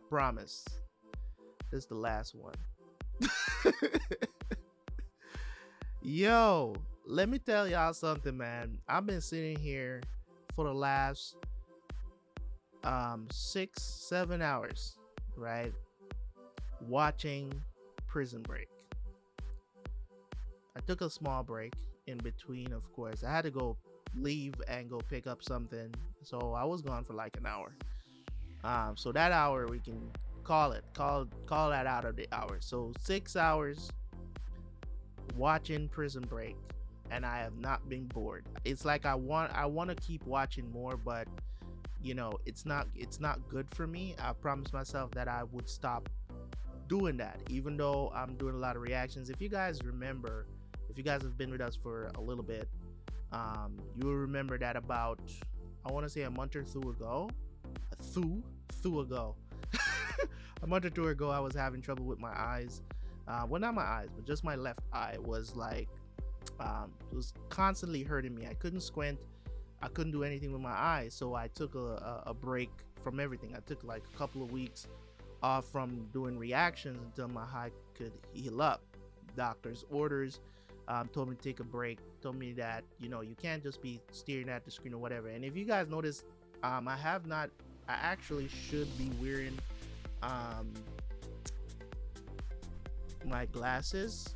promise. This is the last one. Yo, let me tell y'all something, man. I've been sitting here for the last 6-7 hours, right, watching Prison Break. I took a small break in between, of course. I had to go leave and go pick up something, so I was gone for like an hour. So that hour we can call that out of the hour. So 6 hours watching Prison Break, and I have not been bored. It's like I want to keep watching more, but you know, it's not good for me. I promised myself that I would stop doing that, even though I'm doing a lot of reactions. If you guys remember, if you guys have been with us for a little bit, you will remember that about, I want to say a month or two ago, a month or two ago, I was having trouble with my eyes. Well, not my eyes, but just my left eye was like, it was constantly hurting me. I couldn't squint. I couldn't do anything with my eyes. So I took a break from everything. I took like a couple of weeks off from doing reactions until my eye could heal up. Doctor's orders told me to take a break, told me that, you know, you can't just be staring at the screen or whatever. And if you guys notice, I actually should be wearing my glasses.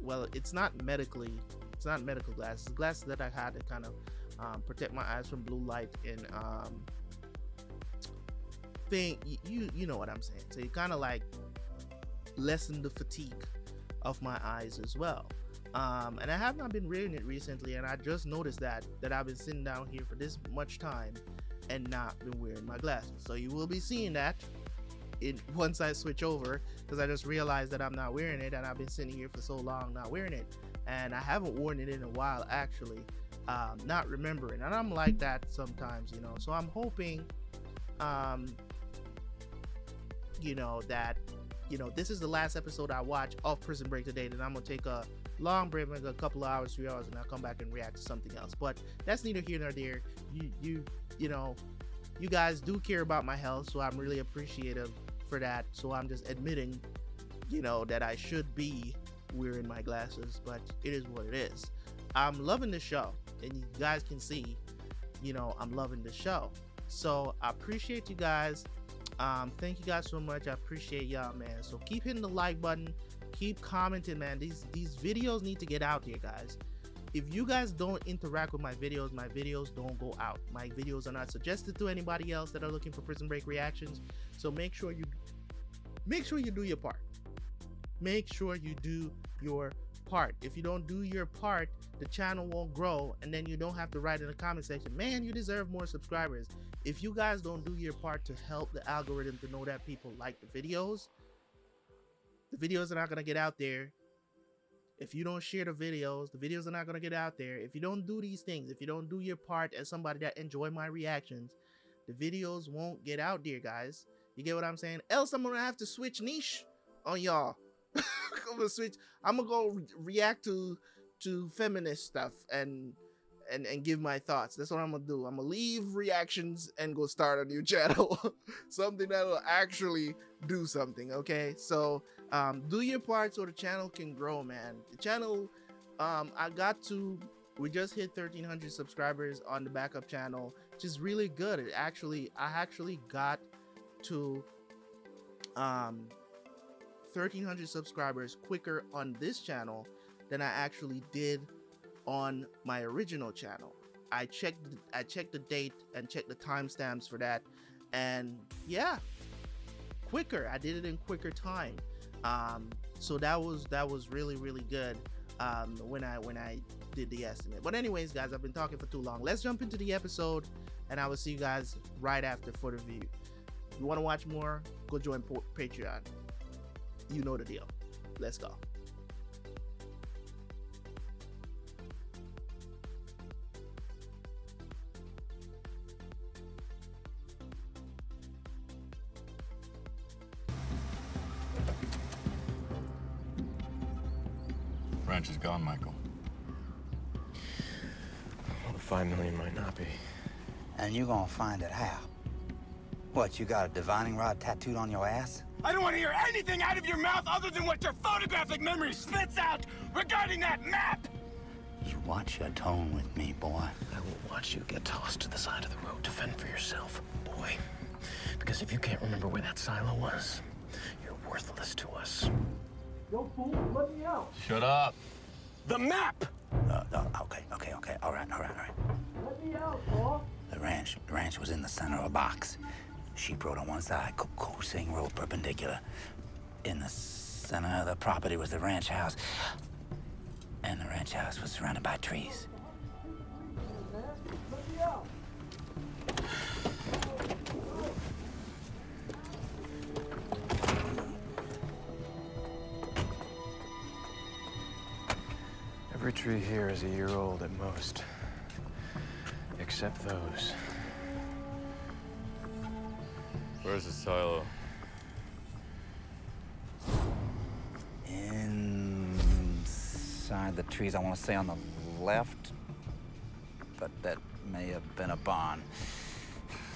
Well, it's not medical glasses. It's glasses that I had to kind of protect my eyes from blue light and thing. You know what I'm saying. So you kind of like lessen the fatigue of my eyes as well. And I have not been wearing it recently, and I just noticed that I've been sitting down here for this much time and not been wearing my glasses. So you will be seeing that once I switch over, because I just realized that I'm not wearing it, and I've been sitting here for so long not wearing it, and I haven't worn it in a while actually, not remembering. And I'm like that sometimes, you know. So I'm hoping you know, that, you know, this is the last episode I watch of Prison Break today. Then I'm gonna take a long break, maybe a couple of hours, 3 hours, and I'll come back and react to something else. But that's neither here nor there. You know, you guys do care about my health, so I'm really appreciative for that. So I'm just admitting, you know, that I should be wearing my glasses, but it is what it is. I'm loving the show, and you guys can see, you know, I'm loving the show. So I appreciate you guys. Thank you guys so much. I appreciate y'all, man. So keep hitting the like button, keep commenting, man. These videos need to get out there, guys. If you guys don't interact with my videos don't go out. My videos are not suggested to anybody else that are looking for Prison Break reactions. So make sure you do your part. Make sure you do your part. If you don't do your part, the channel won't grow, and then you don't have to write in the comment section, man, you deserve more subscribers. If you guys don't do your part to help the algorithm to know that people like the videos are not gonna get out there. If you don't share the videos are not gonna get out there. If you don't do these things, if you don't do your part as somebody that enjoy my reactions, the videos won't get out there, guys. You get what I'm saying? Else I'm gonna have to switch niche on y'all. I'm gonna go react to feminist stuff and give my thoughts. That's what I'm gonna do. I'm gonna leave reactions and go start a new channel. Something that'll actually do something. Okay, so do your part so the channel can grow, man. The channel, we just hit 1,300 subscribers on the backup channel, which is really good. I actually got to 1,300 subscribers quicker on this channel than I actually did on my original channel. I checked the date and checked the timestamps for that, and yeah, quicker. I did it in quicker time. So that was really good when I did the estimate. But anyways, guys, I've been talking for too long. Let's jump into the episode, and I will see you guys right after for the review. If you want to watch more, go join Patreon. You know the deal. Let's go. Ranch is gone, Michael. Well, the $5 million might not be. And you're gonna find it how? What, you got a divining rod tattooed on your ass? I don't want to hear anything out of your mouth other than what your photographic memory spits out regarding that map! You watch your tone with me, boy. I will watch you get tossed to the side of the road to fend for yourself, boy. Because if you can't remember where that silo was, you're worthless to us. Yo, fool, let me out! Shut up. The map! Okay. All right. Let me out, boss! The ranch was in the center of a box. Sheep road on one side, Sing Road perpendicular. In the center of the property was the ranch house. And the ranch house was surrounded by trees. Let me out! Every tree here is a year old at most. Except those. Where's the silo? Inside the trees, I want to say on the left. But that may have been a barn.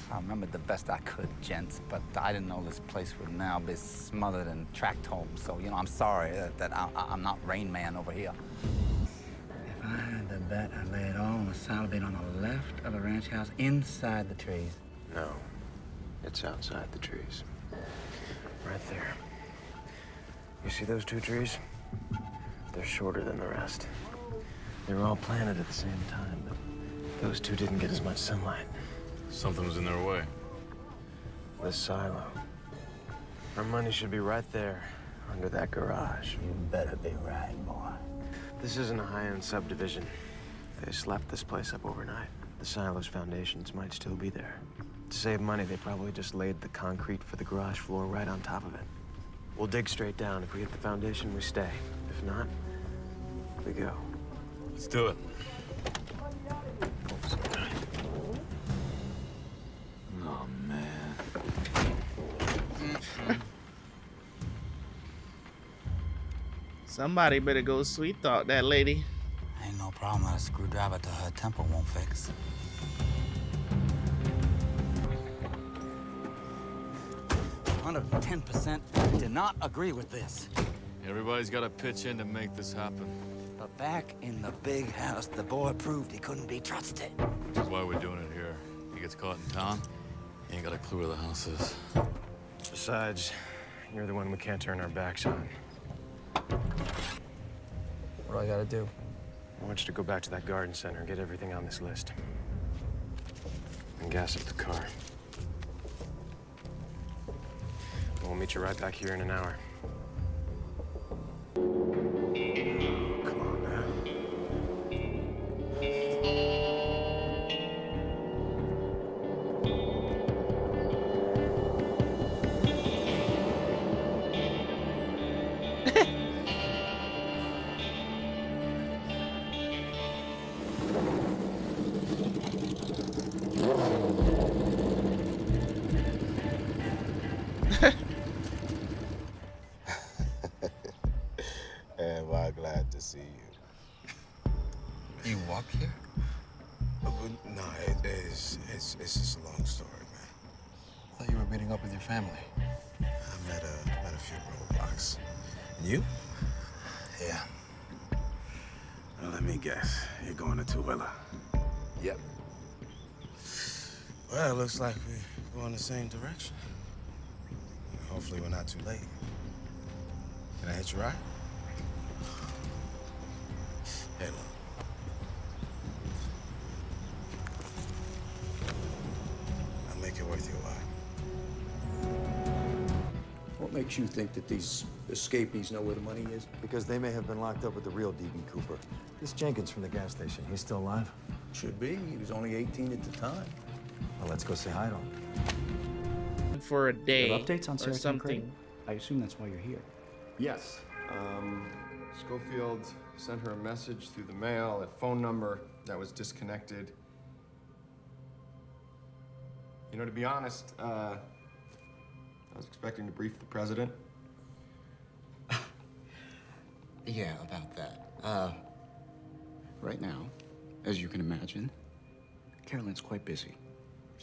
I remembered the best I could, gents, but I didn't know this place would now be smothered in tract homes. So, you know, I'm sorry that I'm not Rain Man over here. If I had to bet, I'd lay it all on the silo being on the left of the ranch house, inside the trees. No, it's outside the trees. Right there. You see those two trees? They're shorter than the rest. They were all planted at the same time, but those two didn't get as much sunlight. Something was in their way. The silo. Our money should be right there, under that garage. You better be right, boy. This isn't a high-end subdivision. They slapped this place up overnight. The silo's foundations might still be there. To save money, they probably just laid the concrete for the garage floor right on top of it. We'll dig straight down. If we hit the foundation, we stay. If not, we go. Let's do it. Oh, man. Somebody better go sweet talk that lady. Ain't no problem that a screwdriver to her temple won't fix. Under 10% did not agree with this. Everybody's got to pitch in to make this happen. But back in the big house, the boy proved he couldn't be trusted. Which is why we're doing it here. He gets caught in town, he ain't got a clue where the house is. Besides, you're the one we can't turn our backs on. What do I gotta do? I want you to go back to that garden center and get everything on this list. And gas up the car. We'll meet you right back here in an hour. Come on now. Am I glad to see you? You walk here? No, it's just a long story, man. I thought you were meeting up with your family. I met a few roadblocks. And you? Yeah. Well, let me guess. You're going to Tooele. Yep. Well, it looks like we're going the same direction. Hopefully we're not too late. Can I hitch a ride? Hey, look. I'll make it worth your while. What makes you think that these escapees know where the money is? Because they may have been locked up with the real D.B. Cooper. This Jenkins from the gas station, he's still alive? Should be. He was only 18 at the time. Well, let's go say hi to him. For a day Updates on or Sarah something. I assume that's why you're here. Yes. Schofield sent her a message through the mail, a phone number that was disconnected. You know, to be honest, I was expecting to brief the president. Yeah, about that. Right now, as you can imagine, Carolyn's quite busy.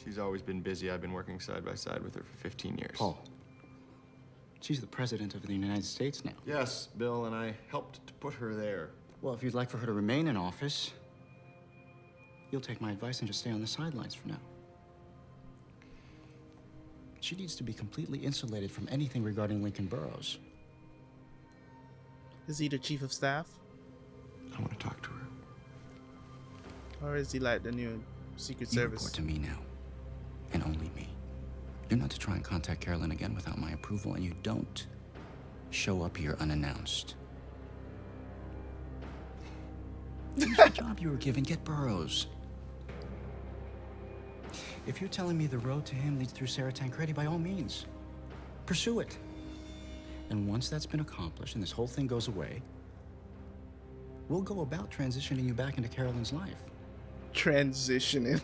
She's always been busy. I've been working side by side with her for 15 years. Paul, she's the president of the United States now. Yes, Bill, and I helped to put her there. Well, if you'd like for her to remain in office, you'll take my advice and just stay on the sidelines for now. She needs to be completely insulated from anything regarding Lincoln Burrows. Is he the chief of staff? I want to talk to her. Or is he like the new Secret You Service? report to me now, and only me. You're not to try and contact Carolyn again without my approval, and you don't show up here unannounced. Finish the job you were given. Get Burrows. If you're telling me the road to him leads through Sarah Tancredi, by all means, pursue it. And once that's been accomplished and this whole thing goes away, we'll go about transitioning you back into Carolyn's life. Transitioning.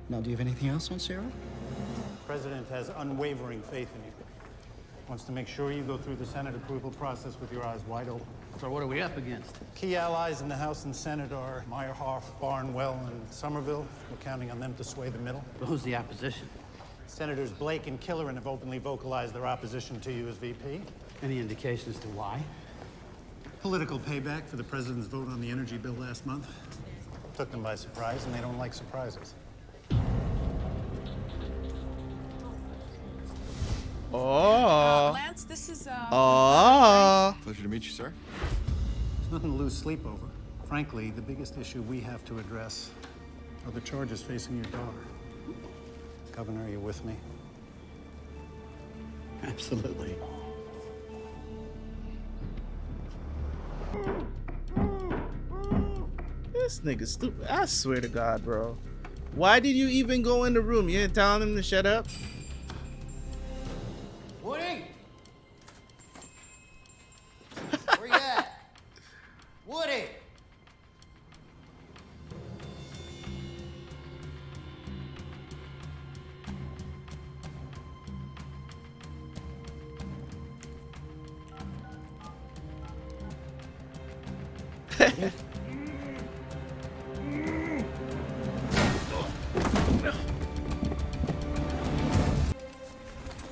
Now, do you have anything else on Sarah? The president has unwavering faith in you. Wants to make sure you go through the Senate approval process with your eyes wide open. So what are we up against? Key allies in the House and Senate are Meyerhoff, Barnwell, and Somerville. We're counting on them to sway the middle. Who's the opposition? Senators Blake and Killoran have openly vocalized their opposition to you as VP. Any indication as to why? Political payback for the president's vote on the energy bill last month. Took them by surprise, and they don't like surprises. Oh. Lance, this is Oh. Pleasure to meet you, sir. There's nothing to lose sleep over. Frankly, the biggest issue we have to address are the charges facing your daughter. Governor, are you with me? Absolutely. This nigga stupid. I swear to God, bro. Why did you even go in the room? You didn't tell him to shut up? Woody? Where you at? Woody!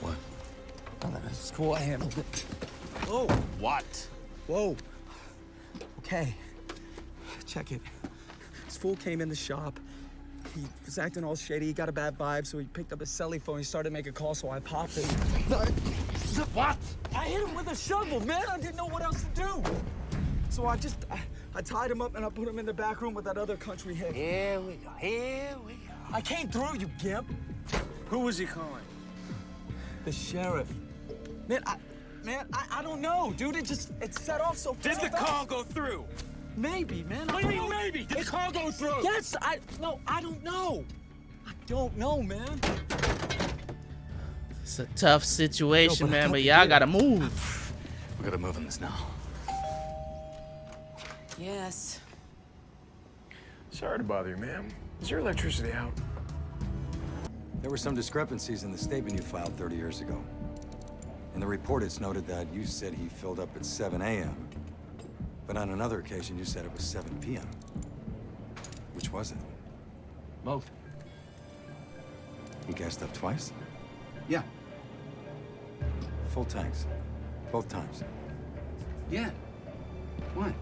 What? Oh, that's cool. I handled it. Whoa. What? Whoa. Okay. Check it. This fool came in the shop. He was acting all shady. He got a bad vibe, so he picked up his celly phone. He started making calls, so I popped it. What? I hit him with a shovel, man. I didn't know what else to do. So I tied him up and I put him in the back room with that other country hick. Here we go. Here we go. I came through, you gimp. Who was he calling? The sheriff. Man, I don't know, dude. It set off so fast. Did the call go through? Maybe, man. What do you mean maybe? Did the call go through? Yes, I don't know. I don't know, man. It's a tough situation, No, but I man, thought but you y'all did. gotta move. We gotta move on this now. Yes. Sorry to bother you, ma'am. Is your electricity out? There were some discrepancies in the statement you filed 30 years ago. In the report, it's noted that you said he filled up at 7 a.m. But on another occasion, you said it was 7 p.m. Which was it? Both. He gassed up twice? Yeah. Full tanks. Both times. Yeah. Why?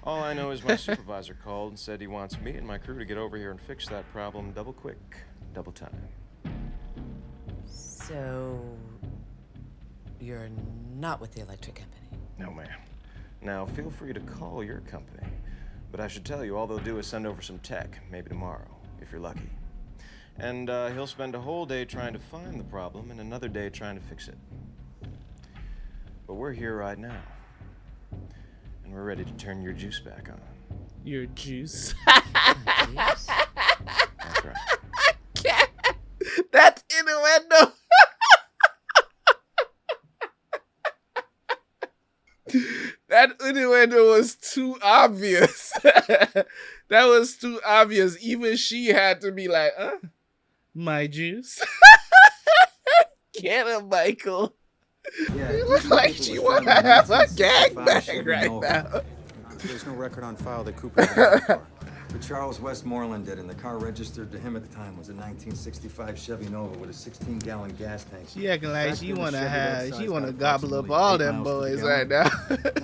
All I know is my supervisor called and said he wants me and my crew to get over here and fix that problem double quick, double time. So, you're not with the electric company? No, ma'am. Now, feel free to call your company. But I should tell you, all they'll do is send over some tech, maybe tomorrow, if you're lucky. And he'll spend a whole day trying to find the problem and another day trying to fix it. But we're here right now. And we're ready to turn your juice back on. Your juice. That's right. I can't. That's innuendo. That innuendo was too obvious. That was too obvious. Even she had to be like, my juice. Get him, Michael. Yeah, You look like she want to have a gangbang right now. There's no record on file that Cooper had a car. But Charles Westmoreland did, and the car registered to him at the time was a 1965 Chevy Nova with a 16-gallon gas tank. She acting like Back she then, the wanna Chevy have, red she size wanna got gobble up approximately all 8 them miles to the boys gallon. right now.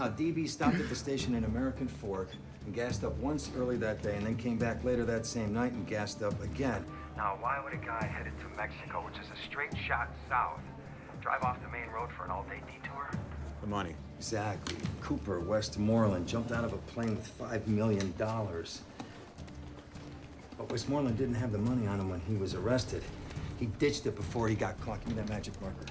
Now, DB stopped at the station in American Fork and gassed up once early that day, and then came back later that same night and gassed up again. Now, why would a guy headed to Mexico, which is a straight shot south, drive off the main road for an all-day detour? The money. Exactly. Cooper Westmoreland jumped out of a plane with $5 million. But Westmoreland didn't have the money on him when he was arrested. He ditched it before he got caught. Give me that magic marker.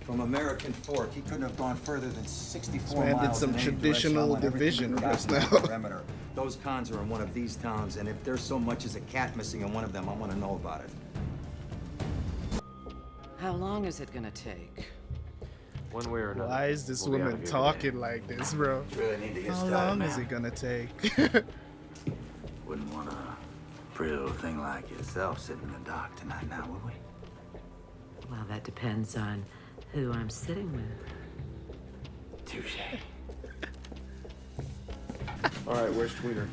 From American Fork, he couldn't have gone further than 64 Man miles. did some in any traditional direction. I want division everything just got in now. the perimeter. Those cons are in one of these towns, and if there's so much as a cat missing in one of them, I want to know about it. How long is it gonna take? One way or another. Why is this we'll be out woman of here talking today. like this, bro? Really need to get How started, long man. is it gonna take? Wouldn't want a pretty little thing like yourself sitting in the dock tonight now, would we? Well, that depends on who I'm sitting with. Touche. All right, where's Tweener?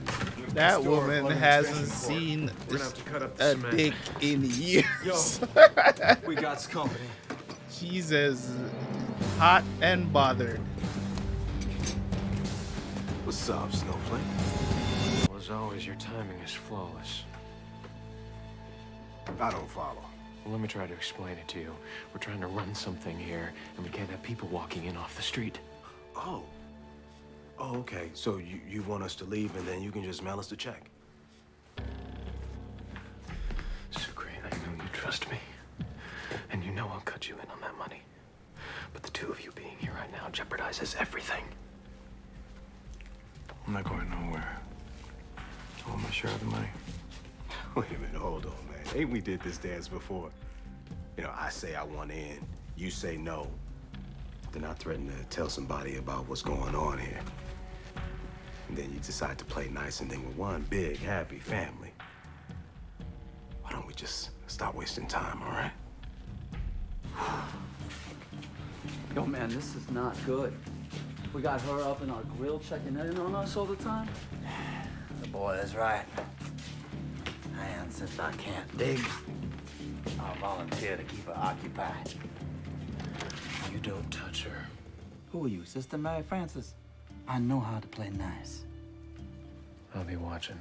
That woman hasn't seen We're gonna have to cut up the a cement. dick in years. We got company. She's as hot and bothered. What's up, Snowflake? Well, as always, your timing is flawless. I don't follow. Well, let me try to explain it to you. We're trying to run something here, and we can't have people walking in off the street. Oh. Oh, okay. So you want us to leave and then you can just mail us the check? Sucre, I know you trust me. And you know I'll cut you in on that money. But the two of you being here right now jeopardizes everything. I'm not going nowhere. I want my share of the money. Wait a minute, hold on, man. Ain't we did this dance before? You know, I say I want in, you say no. Then I threaten to tell somebody about what's going on here. And then you decide to play nice, and then we're one big, happy family. Why don't we just stop wasting time, all right? Yo, man, this is not good. We got her up in our grill checking in on us all the time. The boy is right. And since I can't dig, I'll volunteer to keep her occupied. You don't touch her. Who are you, Sister Mary Frances? I know how to play nice. I'll be watching.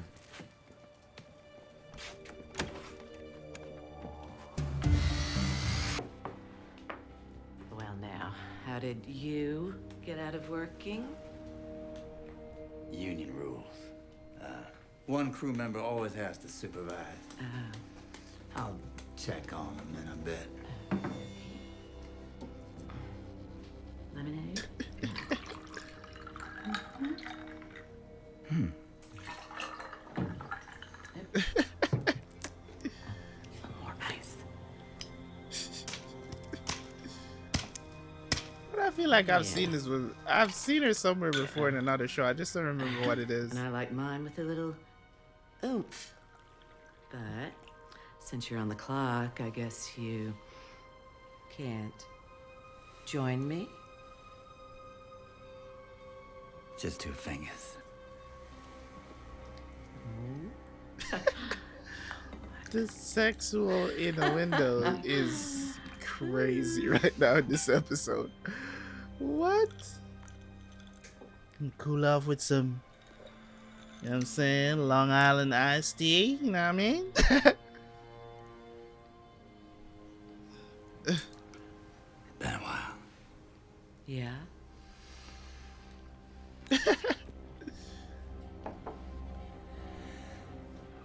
Well, now, how did you get out of working? Union rules. One crew member always has to supervise. I'll check on them in a bit. Lemonade? More ice. But I feel like I've seen this with, I've seen her somewhere before in another show. I just don't remember what it is. And I like mine with a little oomph. But since you're on the clock, I guess you can't join me. Just 2 fingers. The sexual innuendo is crazy right now in this episode. What? Cool off with some, you know what I'm saying, Long Island iced tea, you know what I mean? Been a while. Yeah?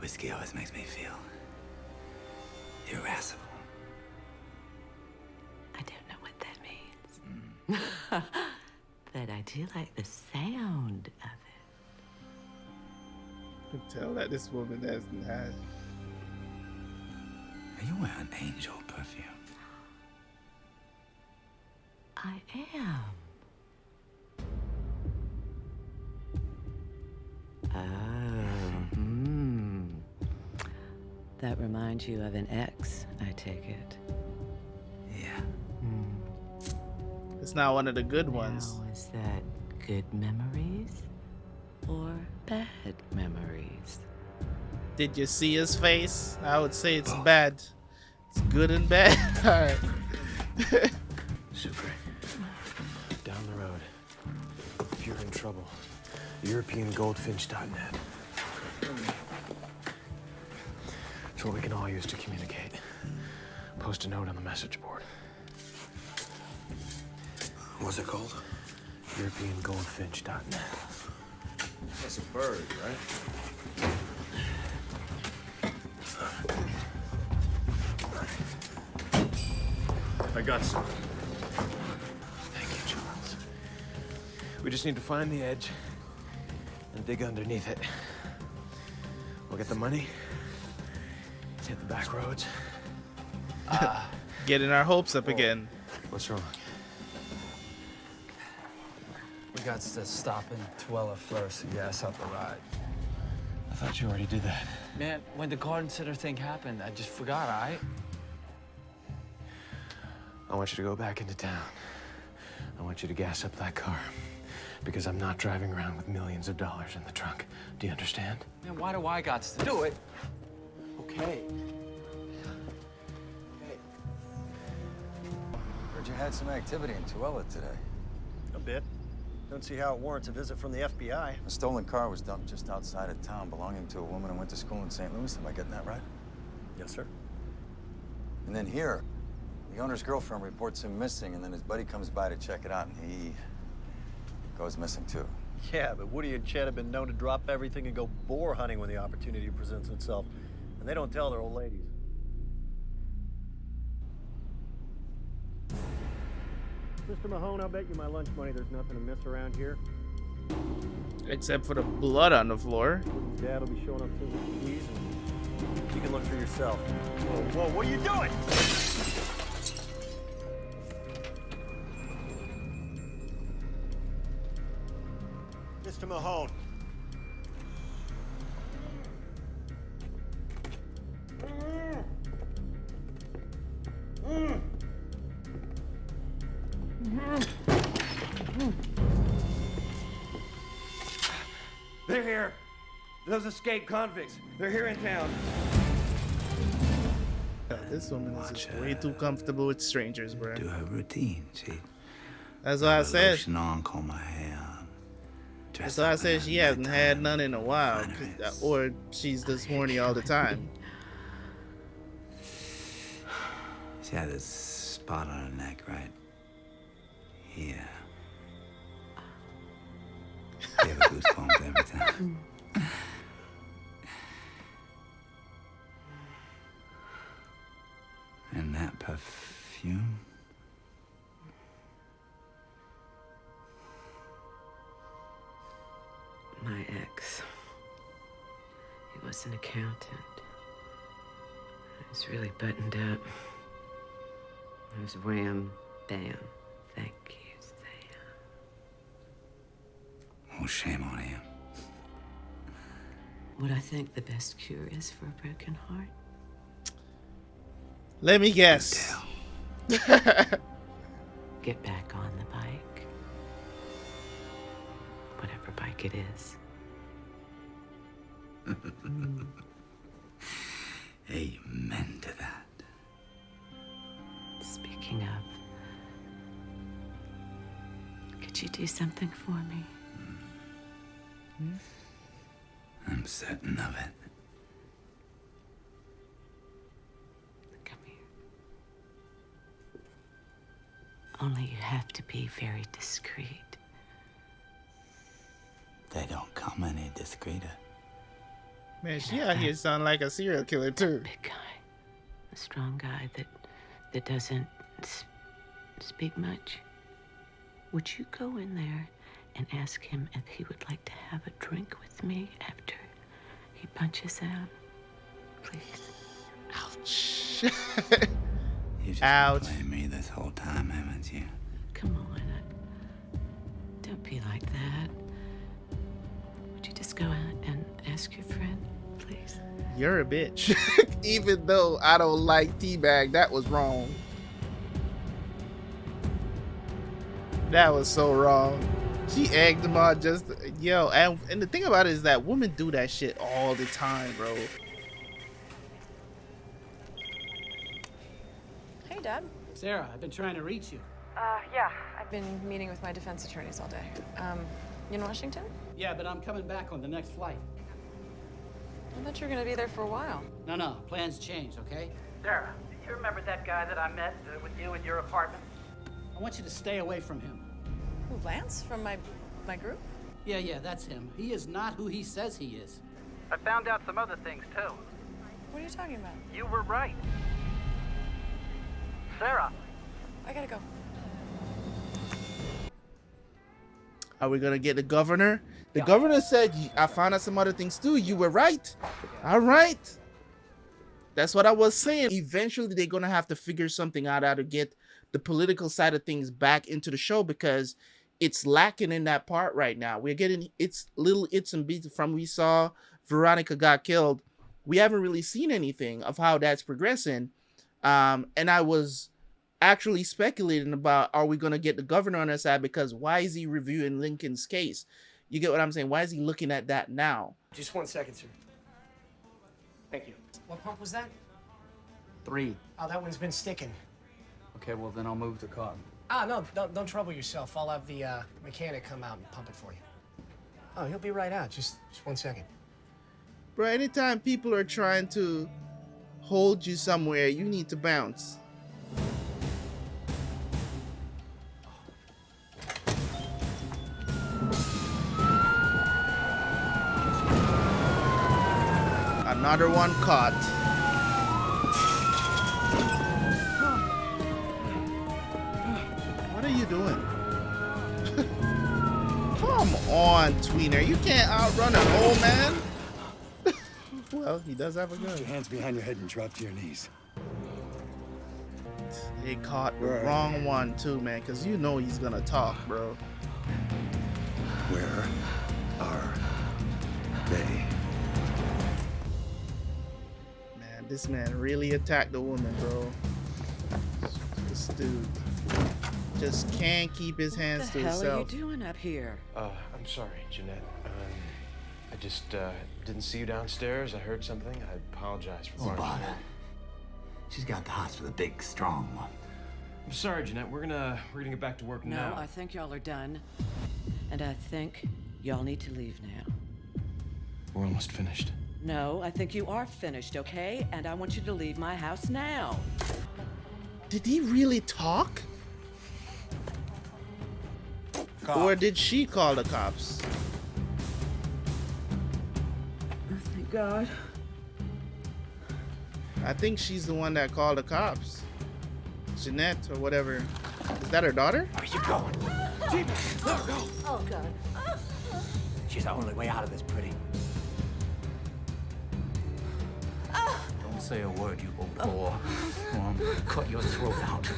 Whiskey always makes me feel irascible. I don't know what that means. But I do like the sound of it. You can tell that this woman hasn't had. Are you wearing angel perfume? I am. Oh, That reminds you of an ex, I take it. Yeah. It's not one of the good ones. Now, is that good memories or bad memories? Did you see his face? I would say it's bad. It's good and bad. All right. Super. Down the road. If you're in trouble, EuropeanGoldfinch.net. It's what we can all use to communicate. Post a note on the message board. What's it called? EuropeanGoldfinch.net. That's a bird, right? I got some. Thank you, Charles. We just need to find the edge and dig underneath it. We'll get the money, hit the back roads. Getting our hopes up again. What's wrong? We got to stop in Tuella first and gas up the ride. I thought you already did that. Man, when the garden center thing happened, I just forgot, all right? I want you to go back into town. I want you to gas up that car. Because I'm not driving around with millions of dollars in the trunk. Do you understand? Man, why do I got to do it? Okay. Heard you had some activity in Tuella today. A bit. Don't see how it warrants a visit from the FBI. A stolen car was dumped just outside of town belonging to a woman who went to school in St. Louis. Am I getting that right? Yes, sir. And then here, the owner's girlfriend reports him missing, and then his buddy comes by to check it out, and he goes missing too. Yeah, but Woody and Chet have been known to drop everything and go boar hunting when the opportunity presents itself. And they don't tell their old ladies. Mr. Mahone, I'll bet you my lunch money there's nothing amiss around here. Except for the blood on the floor. Dad will be showing up soon with the keys, and you can look for yourself. Whoa, what are you doing? Mr. Mahone. They're here. Those escaped convicts. They're here in town. This woman is just way too comfortable with strangers, bro. Do her routine. That's why I said. Lotion on, comb her hair. That's why I said she hasn't had none in a while, or she's this horny all the time. She had this spot on her neck, right? Here. Give her goosebumps every time. And that perfume. My ex. He was an accountant. He was really buttoned up. It was wham, bam, thank you, Sam. Oh, shame on him. What I think the best cure is for a broken heart? Let me guess. Get back on the bike. Whatever bike it is. Amen to that. Speaking of, could you do something for me? I'm certain of it. Come here. Only you have to be very discreet. They don't come any discreeter. Man, she out here sound like a serial killer too. Big guy, a strong guy that doesn't speak much. Would you go in there and ask him if he would like to have a drink with me after he punches out? Please. Ouch. You've just Ouch. been playing me this whole time, haven't you? Come on. Don't be like that. Would you just go out and ask your friend, please? You're a bitch. Even though I don't like T-Bag, that was wrong. That was so wrong. She egged him on just, yo, and the thing about it is that women do that shit all the time, bro. Hey, Dad. Sarah, I've been trying to reach you. Yeah, I've been meeting with my defense attorneys all day. You in Washington? Yeah, but I'm coming back on the next flight. I thought you were gonna be there for a while. No, plans change, okay? Sarah, you remember that guy that I met with you in your apartment? I want you to stay away from him. Who, Lance? From my group? Yeah, that's him. He is not who he says he is. I found out some other things, too. What are you talking about? You were right. Sarah. I gotta go. Are we gonna get the governor? The governor said, I found out some other things too. You were right. All right. That's what I was saying. Eventually, they're gonna have to figure something out how to get the political side of things back into the show, because it's lacking in that part right now. We're getting little its and beats from we saw Veronica got killed. We haven't really seen anything of how that's progressing. And I was actually speculating about, are we going to get the governor on our side? Because why is he reviewing Lincoln's case? You get what I'm saying? Why is he looking at that now? Just 1 second, sir. Thank you. What pump was that? 3. Oh, that one's been sticking. Okay, well then I'll move to cotton. Ah, no, don't trouble yourself. I'll have the mechanic come out and pump it for you. Oh, he'll be right out. Just 1 second. Bro, anytime people are trying to hold you somewhere, you need to bounce. Another one caught. What are you doing? Come on, Tweener. You can't outrun an old man. Well, he does have a gun. Put your hands behind your head and drop to your knees. They caught the wrong one too, man, because you know he's gonna talk, bro. Where are they? Man, this man really attacked the woman, bro. This dude just can't keep his hands to himself. What the hell are you doing up here? I'm sorry, Jeanette. I just didn't see you downstairs. I heard something. I apologize for barging in. She's got the hots for the big, strong one. I'm sorry, Jeanette. We're gonna get back to work now. No, I think y'all are done. And I think y'all need to leave now. We're almost finished. No, I think you are finished, okay? And I want you to leave my house now. Did he really talk? Cops. Or did she call the cops? Oh, thank God. I think she's the one that called the cops. Jeanette or whatever. Is that her daughter? Where you going? T-Bag, let her go. Oh, God. She's the only way out of this, pretty. Don't say a word, you old whore, or I'm gonna cut your throat out.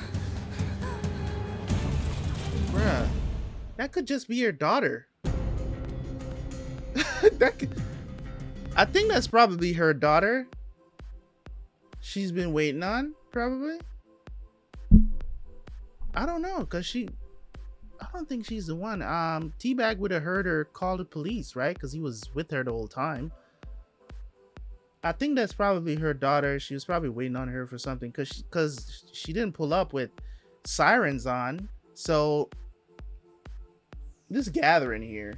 Bruh, that could just be your daughter. I think that's probably her daughter. She's been waiting on, probably. I don't know, cause I don't think she's the one. T-Bag would have heard her call the police, right? Cause he was with her the whole time. I think that's probably her daughter. She was probably waiting on her for something, cause she didn't pull up with sirens on. So this gathering here,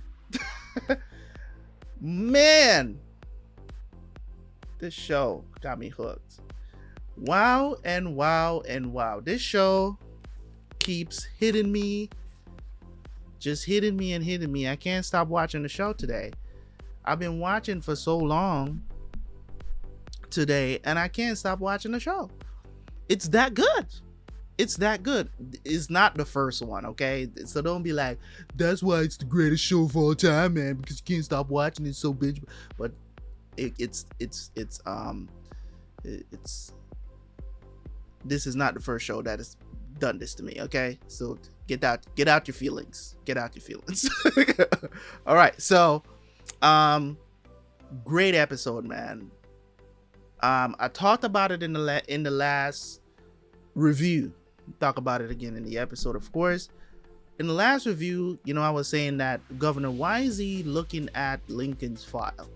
man, this show got me hooked. Wow and wow and wow. This show keeps hitting me, just hitting me and hitting me. I can't stop watching the show today. I've been watching for so long today and I can't stop watching the show. It's that good. It's that good. It's not the first one, okay? So don't be like, that's why it's the greatest show of all time, man, because you can't stop watching it, so bitch. But it's this is not the first show that has done this to me, okay? So get out your feelings. Get out your feelings. All right, so great episode, man. I talked about it in the last review. Talk about it again in the episode, of course. in the last review, you know, I was saying that Governor, why is he looking at Lincoln's file?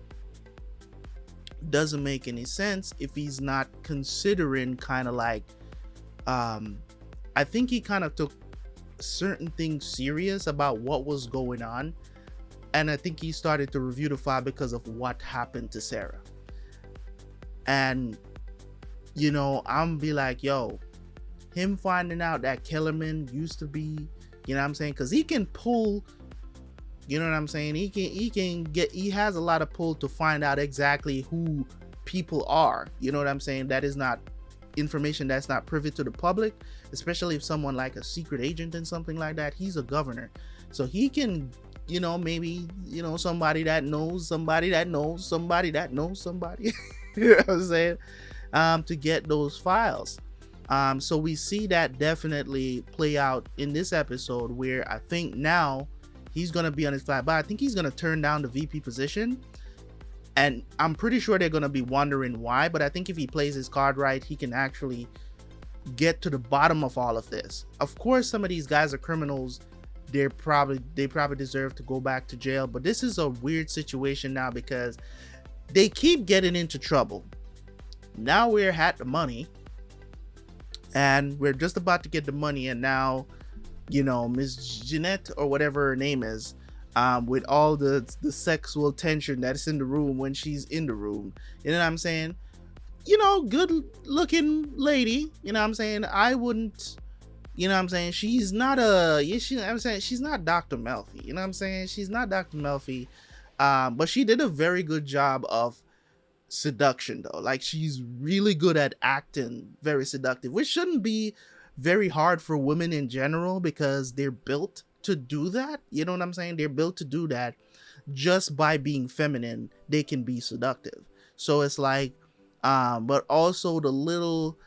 Doesn't make any sense if he's not considering kind of like, I think he kind of took certain things serious about what was going on. And I think he started to review the file because of what happened to Sarah. And, you know, I'm be like, yo, him finding out that Kellerman used to be, you know what I'm saying? Because he can pull, you know what I'm saying? He has a lot of pull to find out exactly who people are. You know what I'm saying? That is not information that's not privy to the public, especially if someone like a secret agent and something like that. He's a governor. So he can, you know, maybe, you know, somebody that knows somebody that knows somebody that knows somebody, you know what I'm saying? To get those files. So we see that definitely play out in this episode, where I think now he's going to be on his fly, but I think he's going to turn down the VP position. And I'm pretty sure they're going to be wondering why, but I think if he plays his card right, he can actually get to the bottom of all of this. Of course, some of these guys are criminals. They probably deserve to go back to jail, but this is a weird situation now because they keep getting into trouble. Now we're at the money, and we're just about to get the money, and now, you know, Miss Jeanette or whatever her name is, with all the sexual tension that's in the room when she's in the room, you know what I'm saying? You know, good looking lady, you know what I'm saying? I wouldn't, you know what I'm saying? She's not I'm saying she's not Dr. Melfi, you know what I'm saying? She's not Dr. Melfi, but she did a very good job of seduction though. Like, she's really good at acting very seductive, which shouldn't be very hard for women in general because they're built to do that. You know what I'm saying? They're built to do that. Just by being feminine, they can be seductive. So it's like, but also the little,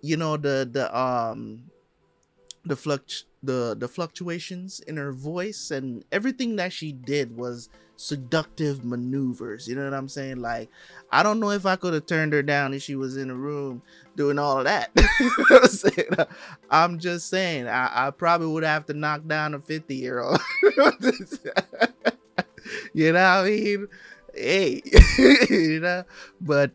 you know, the fluctuations in her voice and everything that she did was seductive maneuvers. You know what I'm saying? Like, I don't know if I could have turned her down if she was in a room doing all of that. I'm just saying, I probably would have to knock down a 50-year-old. You know what I mean? Hey, you know, but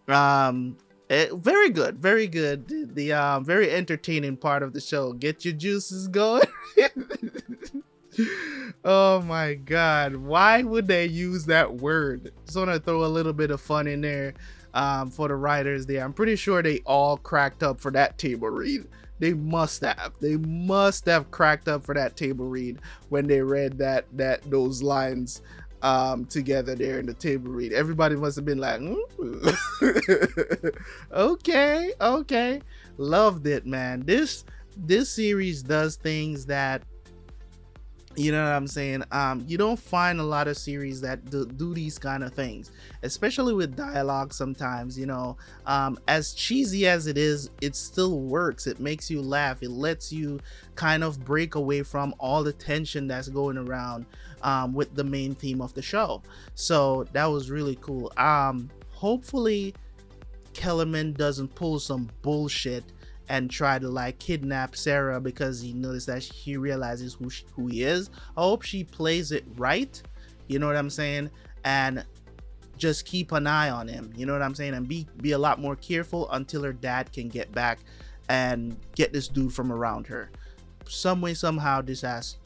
very good, very good. The very entertaining part of the show. Get your juices going. Oh my god, why would they use that word? Just want to throw a little bit of fun in there for the writers there. I'm pretty sure they all cracked up for that table read. They must have cracked up for that table read when they read those lines together there in the table read. Everybody must have been like, okay, loved it, man. This series does things that, you know what I'm saying, you don't find a lot of series that do these kind of things, especially with dialogue. Sometimes, you know, as cheesy as it is, it still works. It makes you laugh. It lets you kind of break away from all the tension that's going around with the main theme of the show. So that was really cool. Hopefully Kellerman doesn't pull some bullshit and try to like kidnap Sarah because he noticed that he realizes who he is. I hope she plays it right, you know what I'm saying, and just keep an eye on him, you know what I'm saying, and be a lot more careful until her dad can get back and get this dude from around her. Some way, somehow, this has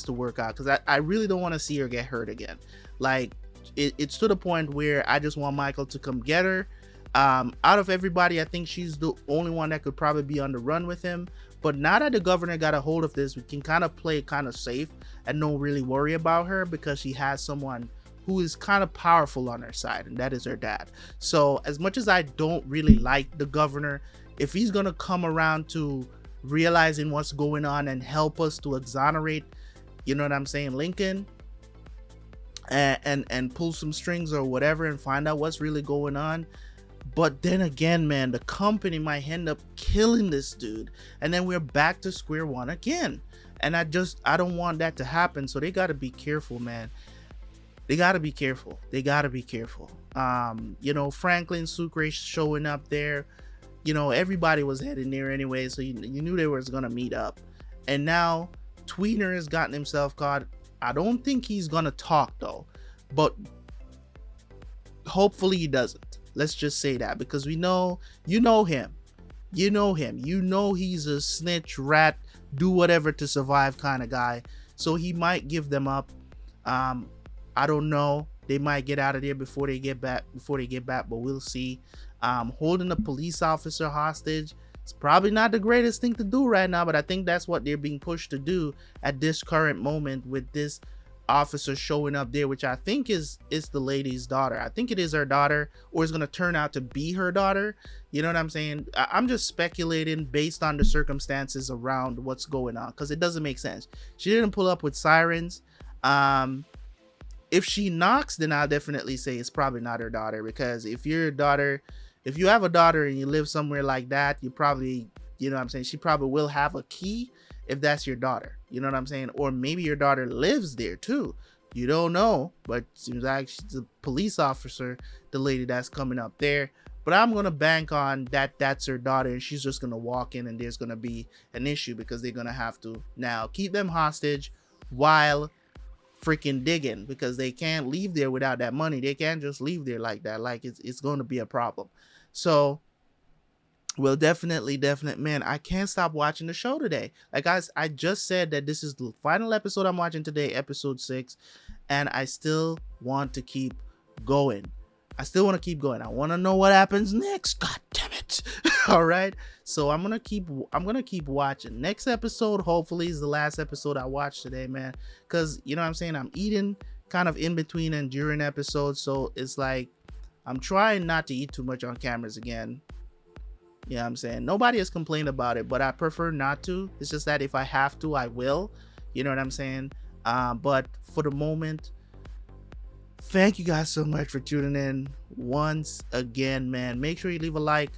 to work out, because I really don't want to see her get hurt again. Like, it's to the point where I just want Michael to come get her. Out of everybody, I think she's the only one that could probably be on the run with him. But now that the governor got a hold of this, we can kind of play kind of safe and don't really worry about her, because she has someone who is kind of powerful on her side, and that is her dad. So as much as I don't really like the governor, if he's gonna come around to realizing what's going on and help us to exonerate, you know what I'm saying, Lincoln, and pull some strings or whatever and find out what's really going on. But then again, man, the company might end up killing this dude, and then we're back to square one again. And I don't want that to happen. So they got to be careful, man. They got to be careful. You know, Franklin Sucre showing up there, you know, everybody was heading there anyway, so you knew they was gonna meet up. And now Tweener has gotten himself caught. I don't think he's gonna talk though, but hopefully he doesn't. Let's just say that, because we know, you know him, you know he's a snitch, rat, do whatever to survive kind of guy. So he might give them up. I don't know. They might get out of there before they get back, but we'll see. Holding a police officer hostage, it's probably not the greatest thing to do right now, but I think that's what they're being pushed to do at this current moment, with this officer showing up there, which I think is the lady's daughter. I think it is her daughter, or it's going to turn out to be her daughter. You know what I'm saying? I'm just speculating based on the circumstances around what's going on, because it doesn't make sense. She didn't pull up with sirens. If she knocks, then I'll definitely say it's probably not her daughter, because if you're a daughter, if you have a daughter and you live somewhere like that, you probably, you know what I'm saying, she probably will have a key if that's your daughter. You know what I'm saying? Or maybe your daughter lives there too. You don't know, but seems like she's a police officer, the lady that's coming up there. But I'm going to bank on that's her daughter, and she's just going to walk in and there's going to be an issue, because they're going to have to now keep them hostage while freaking digging, because they can't leave there without that money. They can't just leave there like that. Like it's going to be a problem. So well, definitely, man, I can't stop watching the show today. Like guys, I just said that this is the final episode I'm watching today, episode 6, and I still want to keep going. I want to know what happens next. God damn it. All right. So I'm going to keep watching. Next episode hopefully is the last episode I watch today, man, cuz you know what I'm saying, I'm eating kind of in between and during episodes, so it's like I'm trying not to eat too much on cameras again. You know what I'm saying? Nobody has complained about it, but I prefer not to. It's just that if I have to, I will. You know what I'm saying? But for the moment, thank you guys so much for tuning in once again, man. Make sure you leave a like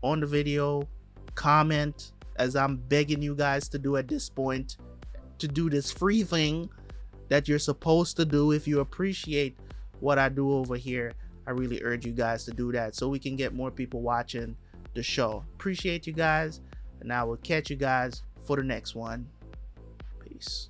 on the video, comment, as I'm begging you guys to do at this point, to do this free thing that you're supposed to do. If you appreciate what I do over here, I really urge you guys to do that so we can get more people watching the show. Appreciate you guys, and I will catch you guys for the next one. Peace.